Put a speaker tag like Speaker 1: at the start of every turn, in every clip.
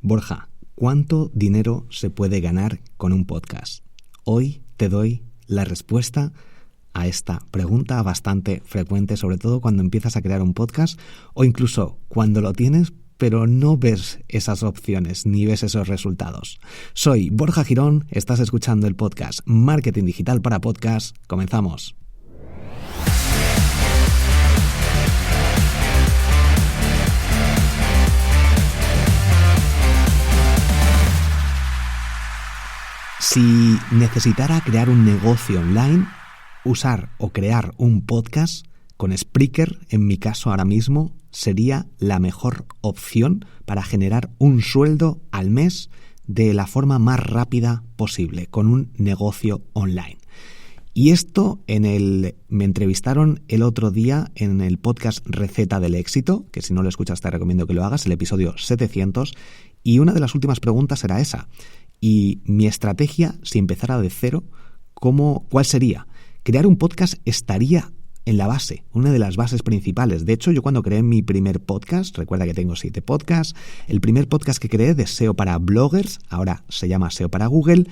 Speaker 1: Borja, ¿cuánto dinero se puede ganar con un podcast? Hoy te doy la respuesta a esta pregunta bastante frecuente, sobre todo cuando empiezas a crear un podcast o incluso cuando lo tienes pero no ves esas opciones ni ves esos resultados. Soy Borja Girón, estás escuchando el podcast Marketing Digital para Podcast. Comenzamos. Si necesitara crear un negocio online, usar o crear un podcast con Spreaker, en mi caso ahora mismo, sería la mejor opción para generar un sueldo al mes de la forma más rápida posible, con un negocio online. Y esto me entrevistaron el otro día en el podcast Receta del Éxito, que si no lo escuchas te recomiendo que lo hagas, el episodio 700, y una de las últimas preguntas era esa. Y mi estrategia, si empezara de cero, ¿cuál sería? Crear un podcast estaría en la base, una de las bases principales. De hecho, yo cuando creé mi primer podcast, recuerda que tengo 7 podcasts, el primer podcast que creé de SEO para bloggers, ahora se llama SEO para Google,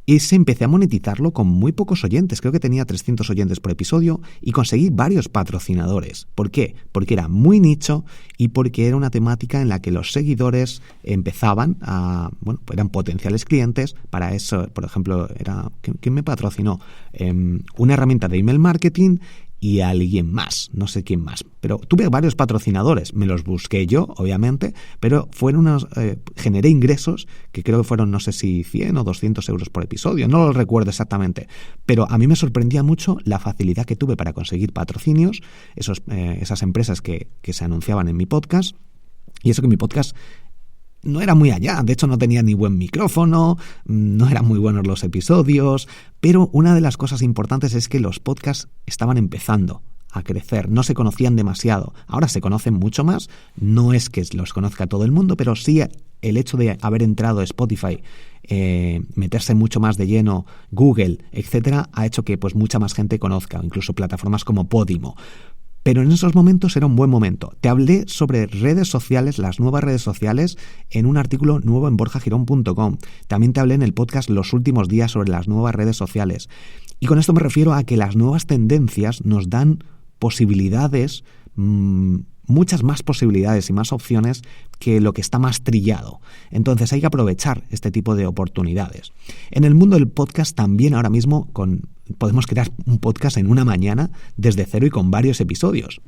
Speaker 1: y empecé a monetizarlo con muy pocos oyentes. Creo que tenía 300 oyentes por episodio y conseguí varios patrocinadores. ¿Por qué? Porque era muy nicho y porque era una temática en la que los seguidores empezaban eran potenciales clientes. Para eso, por ejemplo, ¿quién me patrocinó? Una herramienta de email marketing y alguien más, no sé quién más. Pero tuve varios patrocinadores, me los busqué yo, obviamente, pero generé ingresos que creo que fueron, no sé si 100 o 200 euros por episodio, no lo recuerdo exactamente, pero a mí me sorprendía mucho la facilidad que tuve para conseguir patrocinios, esas empresas que se anunciaban en mi podcast, y eso que mi podcast no era muy allá, de hecho no tenía ni buen micrófono, no eran muy buenos los episodios, pero una de las cosas importantes es que los podcasts estaban empezando a crecer, no se conocían demasiado, ahora se conocen mucho más, no es que los conozca todo el mundo, pero sí el hecho de haber entrado Spotify, meterse mucho más de lleno Google, etcétera, ha hecho que pues mucha más gente conozca, incluso plataformas como Podimo. Pero en esos momentos era un buen momento. Te hablé sobre redes sociales, las nuevas redes sociales, en un artículo nuevo en borjagirón.com. También te hablé en el podcast Los Últimos Días sobre las nuevas redes sociales. Y con esto me refiero a que las nuevas tendencias nos dan posibilidades, muchas más posibilidades y más opciones que lo que está más trillado. Entonces hay que aprovechar este tipo de oportunidades. En el mundo del podcast también ahora mismo podemos crear un podcast en una mañana desde cero y con varios episodios.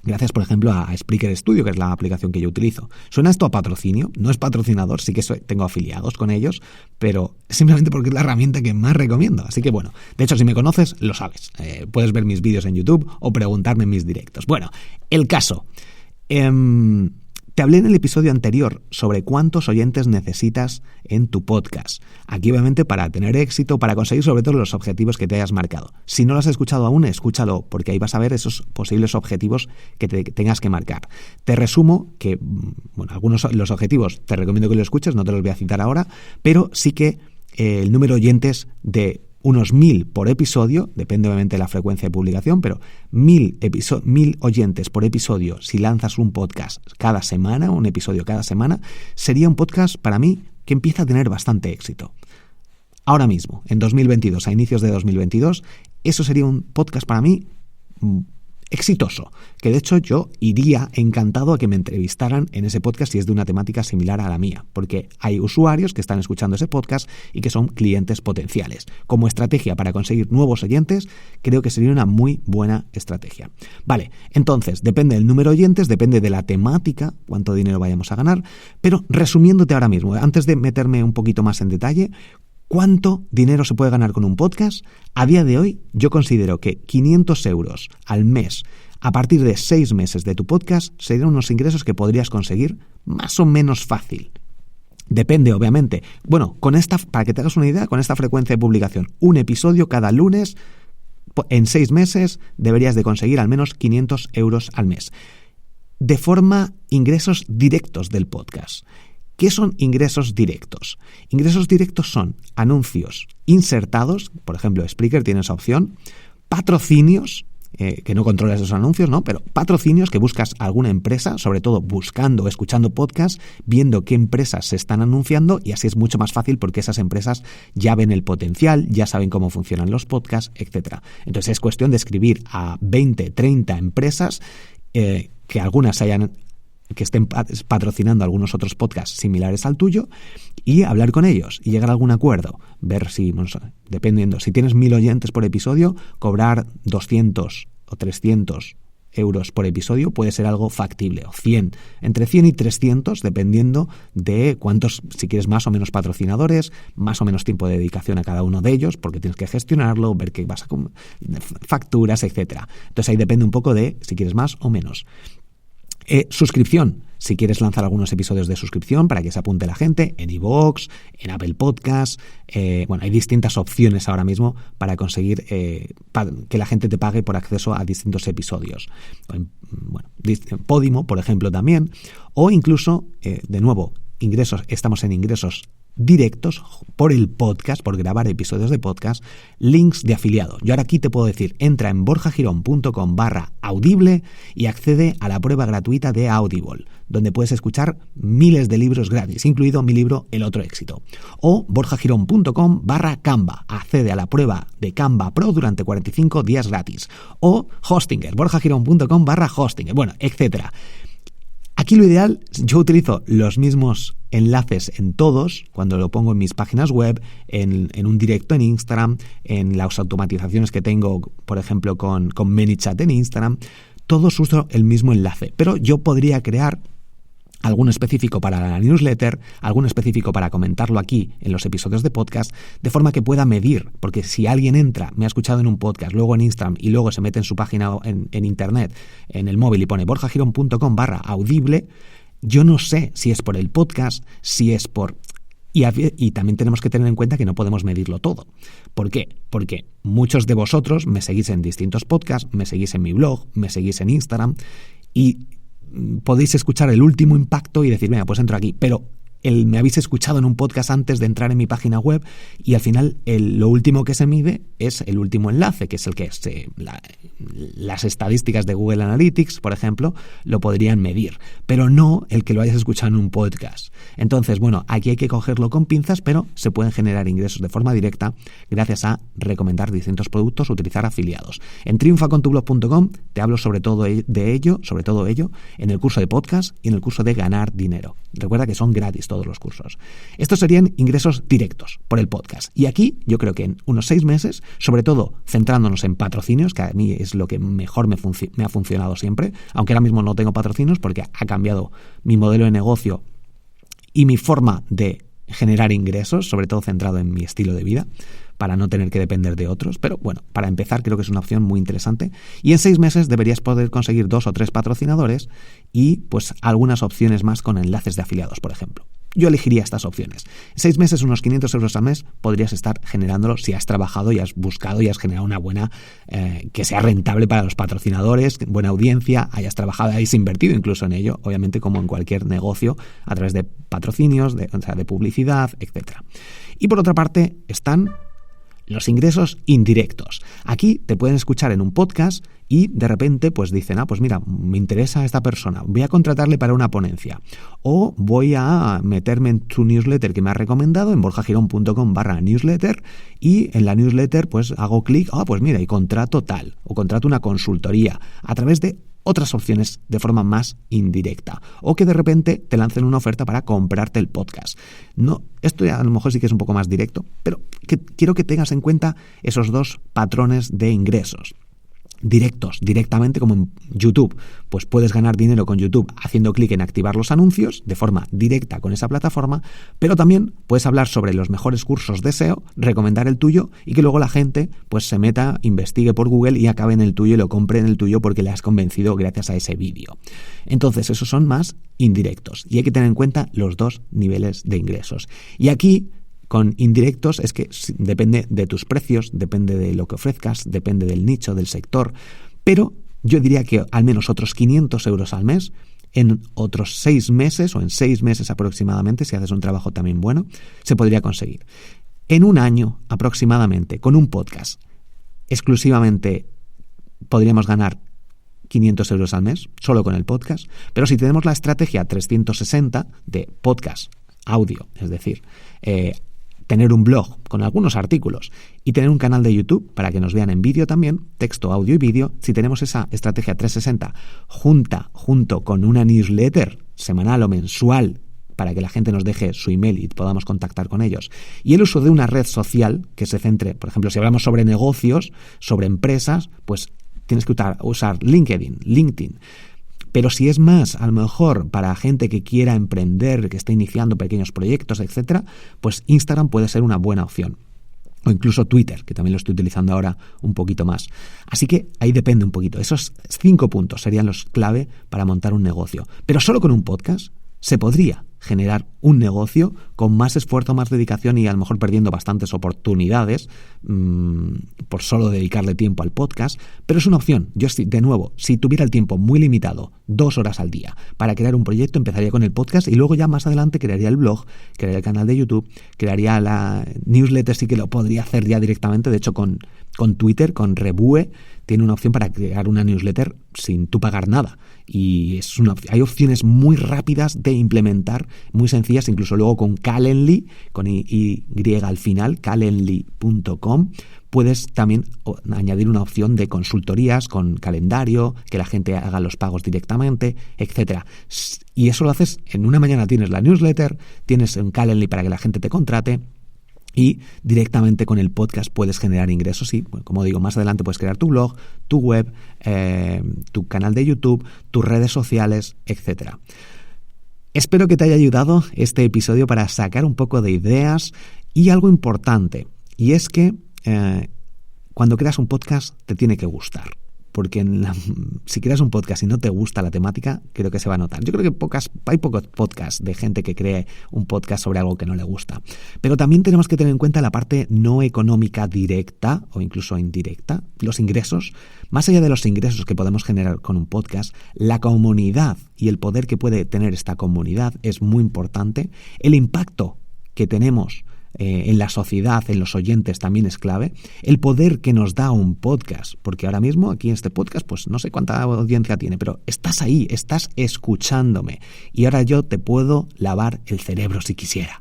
Speaker 1: Gracias, por ejemplo, a Spreaker Studio, que es la aplicación que yo utilizo. ¿Suena esto a patrocinio? No es patrocinador, sí que tengo afiliados con ellos, pero simplemente porque es la herramienta que más recomiendo. Así que bueno, de hecho, si me conoces, lo sabes. Puedes ver mis vídeos en YouTube o preguntarme en mis directos. Bueno, el caso. Te hablé en el episodio anterior sobre cuántos oyentes necesitas en tu podcast. Aquí, obviamente, para tener éxito, para conseguir sobre todo los objetivos que te hayas marcado. Si no lo has escuchado aún, escúchalo, porque ahí vas a ver esos posibles objetivos que te tengas que marcar. Te resumo que, algunos de los objetivos te recomiendo que lo escuches, no te los voy a citar ahora, pero sí que el número de oyentes de unos 1000 por episodio, depende obviamente de la frecuencia de publicación, pero 1000 oyentes por episodio, si lanzas un podcast cada semana, un episodio cada semana, sería un podcast para mí que empieza a tener bastante éxito. Ahora mismo, en 2022, a inicios de 2022, eso sería un podcast para mí exitoso, que de hecho yo iría encantado a que me entrevistaran en ese podcast si es de una temática similar a la mía, porque hay usuarios que están escuchando ese podcast y que son clientes potenciales. Como estrategia para conseguir nuevos oyentes, creo que sería una muy buena estrategia. Vale, entonces, depende del número de oyentes, depende de la temática, cuánto dinero vayamos a ganar, pero resumiéndote ahora mismo, antes de meterme un poquito más en detalle, ¿cuánto dinero se puede ganar con un podcast? A día de hoy yo considero que 500 euros al mes a partir de 6 meses de tu podcast serían unos ingresos que podrías conseguir más o menos fácil. Depende, obviamente. Bueno, para que te hagas una idea, con esta frecuencia de publicación, un episodio cada lunes, en 6 meses deberías de conseguir al menos 500 euros al mes. De forma ingresos directos del podcast. ¿Qué son ingresos directos? Ingresos directos son anuncios insertados, por ejemplo, Spreaker tiene esa opción, patrocinios, que no controlas esos anuncios, ¿no? Pero patrocinios que buscas alguna empresa, sobre todo buscando o escuchando podcasts, viendo qué empresas se están anunciando, y así es mucho más fácil porque esas empresas ya ven el potencial, ya saben cómo funcionan los podcasts, etcétera. Entonces es cuestión de escribir a 20, 30 empresas que algunas que estén patrocinando algunos otros podcasts similares al tuyo, y hablar con ellos y llegar a algún acuerdo, ver si, bueno, dependiendo, si tienes 1000 oyentes por episodio, cobrar 200 o 300 euros por episodio puede ser algo factible, o 100, entre 100 y 300, dependiendo de cuántos, si quieres más o menos patrocinadores, más o menos tiempo de dedicación a cada uno de ellos, porque tienes que gestionarlo, ver qué vas a facturas, etcétera. Entonces ahí depende un poco de si quieres más o menos. Suscripción. Si quieres lanzar algunos episodios de suscripción para que se apunte la gente en iVoox, en Apple Podcasts, bueno, hay distintas opciones ahora mismo para conseguir que la gente te pague por acceso a distintos episodios. Bueno, Podimo, por ejemplo, también, o incluso, de nuevo, ingresos. Estamos en ingresos directos por el podcast, por grabar episodios de podcast, links de afiliado. Yo ahora aquí te puedo decir, entra en borjagirón.com/audible y accede a la prueba gratuita de Audible, donde puedes escuchar miles de libros gratis, incluido mi libro El Otro Éxito. O borjagirón.com/Canva, accede a la prueba de Canva Pro durante 45 días gratis. O Hostinger, borjagirón.com/Hostinger, bueno, etcétera. Aquí lo ideal, yo utilizo los mismos enlaces en todos, cuando lo pongo en mis páginas web, en un directo en Instagram, en las automatizaciones que tengo, por ejemplo, con ManyChat en Instagram, todos uso el mismo enlace, pero yo podría crear algún específico para la newsletter, algún específico para comentarlo aquí en los episodios de podcast, de forma que pueda medir, porque si alguien entra, me ha escuchado en un podcast, luego en Instagram y luego se mete en su página en internet, en el móvil y pone borjagirón.com/audible, yo no sé si es por el podcast, si es por... Y también tenemos que tener en cuenta que no podemos medirlo todo. ¿Por qué? Porque muchos de vosotros me seguís en distintos podcasts, me seguís en mi blog, me seguís en Instagram y podéis escuchar el último impacto y decir, venga, pues entro aquí, pero me habéis escuchado en un podcast antes de entrar en mi página web y al final lo último que se mide es el último enlace, que es el que las estadísticas de Google Analytics, por ejemplo, lo podrían medir, pero no el que lo hayas escuchado en un podcast. Entonces, bueno, aquí hay que cogerlo con pinzas, pero se pueden generar ingresos de forma directa gracias a recomendar distintos productos, utilizar afiliados. En triunfacontublog.com te hablo sobre todo ello, en el curso de podcast y en el curso de ganar dinero. Recuerda que son gratis todos los cursos. Estos serían ingresos directos por el podcast. Y aquí yo creo que en unos 6 meses, sobre todo centrándonos en patrocinios, que a mí es lo que mejor me ha funcionado siempre, aunque ahora mismo no tengo patrocinios porque ha cambiado mi modelo de negocio y mi forma de generar ingresos, sobre todo centrado en mi estilo de vida, para no tener que depender de otros. Pero bueno, para empezar creo que es una opción muy interesante. Y en 6 meses deberías poder conseguir 2 o 3 patrocinadores y pues algunas opciones más con enlaces de afiliados, por ejemplo. Yo elegiría estas opciones. En 6 meses, unos 500 euros al mes, podrías estar generándolo si has trabajado y has buscado y has generado una buena, que sea rentable para los patrocinadores, buena audiencia, hayas trabajado, hayas invertido incluso en ello, obviamente como en cualquier negocio, a través de patrocinios, de publicidad, etc. Y por otra parte están los ingresos indirectos. Aquí te pueden escuchar en un podcast y de repente pues dicen, pues mira, me interesa esta persona, voy a contratarle para una ponencia o voy a meterme en tu newsletter que me has recomendado en borjagirón.com/newsletter y en la newsletter pues hago clic, pues mira, y contrato tal o contrato una consultoría a través de otras opciones de forma más indirecta o que de repente te lancen una oferta para comprarte el podcast. No, esto a lo mejor sí que es un poco más directo, pero quiero que tengas en cuenta esos 2 patrones de ingresos. Directos, directamente como en YouTube, pues puedes ganar dinero con YouTube haciendo clic en activar los anuncios de forma directa con esa plataforma, pero también puedes hablar sobre los mejores cursos de SEO, recomendar el tuyo y que luego la gente pues se meta, investigue por Google y acabe en el tuyo y lo compre en el tuyo porque le has convencido gracias a ese vídeo. Entonces esos son más indirectos y hay que tener en cuenta los 2 niveles de ingresos. Y aquí con indirectos es que depende de tus precios, depende de lo que ofrezcas, depende del nicho, del sector, pero yo diría que al menos otros 500 euros al mes en otros 6 meses o en 6 meses aproximadamente, si haces un trabajo también bueno, se podría conseguir. En un año aproximadamente, con un podcast exclusivamente podríamos ganar 500 euros al mes solo con el podcast, pero si tenemos la estrategia 360 de podcast, audio, es decir, tener un blog con algunos artículos y tener un canal de YouTube para que nos vean en vídeo también, texto, audio y vídeo, si tenemos esa estrategia 360 junto con una newsletter semanal o mensual para que la gente nos deje su email y podamos contactar con ellos, y el uso de una red social que se centre, por ejemplo, si hablamos sobre negocios, sobre empresas, pues tienes que usar LinkedIn. Pero si es más, a lo mejor, para gente que quiera emprender, que esté iniciando pequeños proyectos, etcétera, pues Instagram puede ser una buena opción. O incluso Twitter, que también lo estoy utilizando ahora un poquito más. Así que ahí depende un poquito. Esos 5 puntos serían los clave para montar un negocio. Pero solo con un podcast se podría generar un negocio con más esfuerzo, más dedicación y a lo mejor perdiendo bastantes oportunidades por solo dedicarle tiempo al podcast, pero es una opción. Yo, de nuevo, si tuviera el tiempo muy limitado, 2 horas al día, para crear un proyecto, empezaría con el podcast y luego ya más adelante crearía el blog, crearía el canal de YouTube, crearía la newsletter, sí que lo podría hacer ya directamente. De hecho, con Twitter, con Rebue, tiene una opción para crear una newsletter sin tú pagar nada. Y hay opciones muy rápidas de implementar, muy sencillas, incluso luego con Calendly, con Y al final, calendly.com, puedes también añadir una opción de consultorías con calendario, que la gente haga los pagos directamente, etcétera. Y eso lo haces en una mañana, tienes la newsletter, tienes un Calendly para que la gente te contrate, y directamente con el podcast puedes generar ingresos. Y, bueno, como digo, más adelante puedes crear tu blog, tu web, tu canal de YouTube, tus redes sociales, etcétera. Espero que te haya ayudado este episodio para sacar un poco de ideas y algo importante. Y es que cuando creas un podcast te tiene que gustar. Porque si creas un podcast y no te gusta la temática, creo que se va a notar. Yo creo que hay pocos podcasts de gente que cree un podcast sobre algo que no le gusta. Pero también tenemos que tener en cuenta la parte no económica directa o incluso indirecta, los ingresos. Más allá de los ingresos que podemos generar con un podcast, la comunidad y el poder que puede tener esta comunidad es muy importante. El impacto que tenemos en la sociedad, en los oyentes también es clave. El poder que nos da un podcast, porque ahora mismo aquí en este podcast pues no sé cuánta audiencia tiene, pero estás ahí, estás escuchándome y ahora yo te puedo lavar el cerebro si quisiera.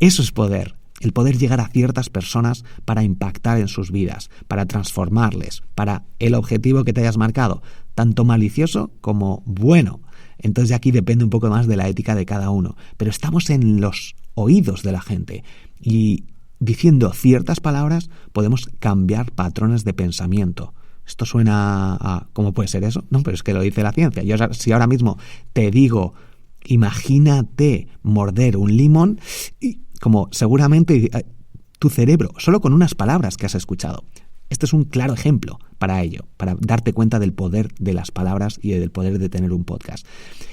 Speaker 1: Eso es poder. El poder llegar a ciertas personas para impactar en sus vidas, para transformarles, para el objetivo que te hayas marcado, tanto malicioso como bueno. Entonces aquí depende un poco más de la ética de cada uno. Pero estamos en los oídos de la gente y diciendo ciertas palabras podemos cambiar patrones de pensamiento. Esto suena a ¿cómo puede ser eso? No, pero es que lo dice la ciencia. Si ahora mismo te digo, imagínate morder un limón, y como seguramente tu cerebro, solo con unas palabras que has escuchado. Este es un claro ejemplo para ello, para darte cuenta del poder de las palabras y del poder de tener un podcast.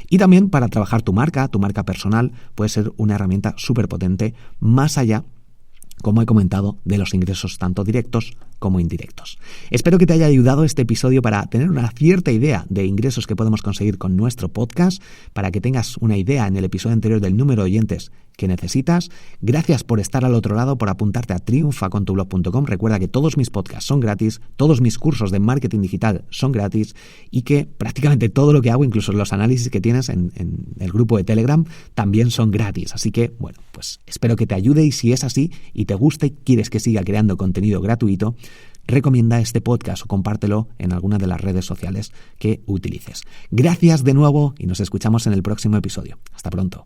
Speaker 1: Y también para trabajar tu marca personal, puede ser una herramienta súper potente, más allá, como he comentado, de los ingresos tanto directos como indirectos. Espero que te haya ayudado este episodio para tener una cierta idea de ingresos que podemos conseguir con nuestro podcast, para que tengas una idea en el episodio anterior del número de oyentes que necesitas. Gracias por estar al otro lado, por apuntarte a triunfacontublog.com. Recuerda que todos mis podcasts son gratis, todos mis cursos de marketing digital son gratis y que prácticamente todo lo que hago, incluso los análisis que tienes en el grupo de Telegram, también son gratis. Así que, bueno, pues espero que te ayude y si es así y te gusta y quieres que siga creando contenido gratuito, recomienda este podcast o compártelo en alguna de las redes sociales que utilices. Gracias de nuevo y nos escuchamos en el próximo episodio. Hasta pronto.